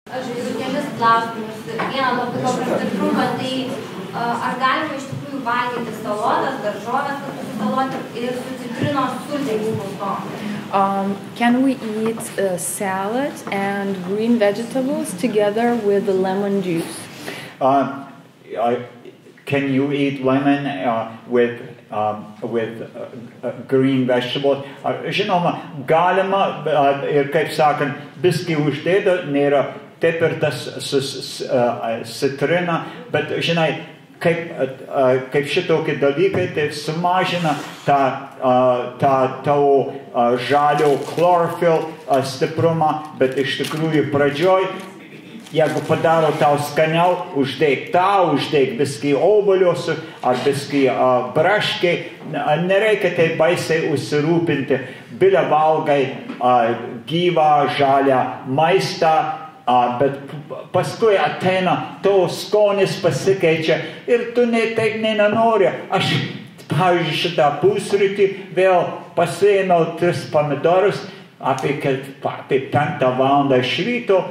Aš turiu kelis klausimus. Vieną labai paprastą ir trumpą, tai ar galima iš tikrųjų valgyti salotas, daržovės kartu su salotom ir su citrinos sultimis pustom? Can we eat salad and green vegetables together with the lemon juice? Can you eat lemon with green vegetables? Žinoma, galima ir, kaip sakant, biskį uždėda, nėra taip ir tas citrina, bet, žinai, kaip šitokie dalykai, tai sumažina tą tavo žalio chlorofil stiprumą, bet iš tikrųjų pradžioj, jeigu padaro tau skaniau, uždėk biskį obuolius ar biskį braškiai, nereikia tai baisiai užsirūpinti, bilia valgai gyvą žalią maistą, bet paskui ateina tavo skonis pasikeičia ir tu taip nenori. Aš, pavyzdžiui, šitą pusrytį vėl pasiėmiau 3 pomidorus apie 5 valandą iš ryto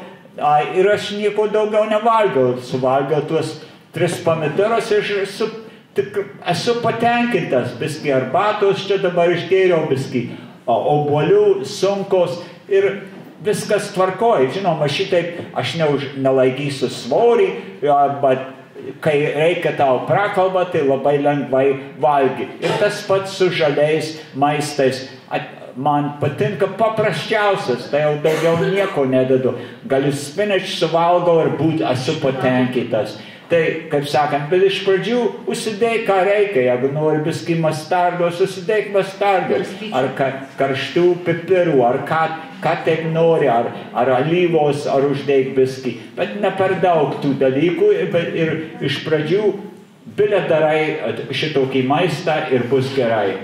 ir aš nieko daugiau nevalgiau. Suvalgiau tuos 3 pomidorus ir esu patenkintas. Biskį arbatos čia dabar išgėriau, biskį obuolių, sunkos ir viskas tvarkoja. Žinoma, šitaip aš nelaikysiu svorį, bet kai reikia tau prakalbą, tai labai lengvai valgy. Ir tas pats su žaliais maistais. Man patinka paprasčiausias, tai jau daugiau nieko nededu. Galiu spinach suvalgau ir esu patenkintas. Tai, kaip sakant, bet iš pradžių užsidėk, ką reikia. Jeigu nori biskį mastardos, užsidėk mastardos. Ar karštų pipirų, ar ką taip nori, ar alyvos, ar uždėk biskį. Bet ne per daug tų dalykų ir iš pradžių bilia darai šitokį maistą ir bus gerai.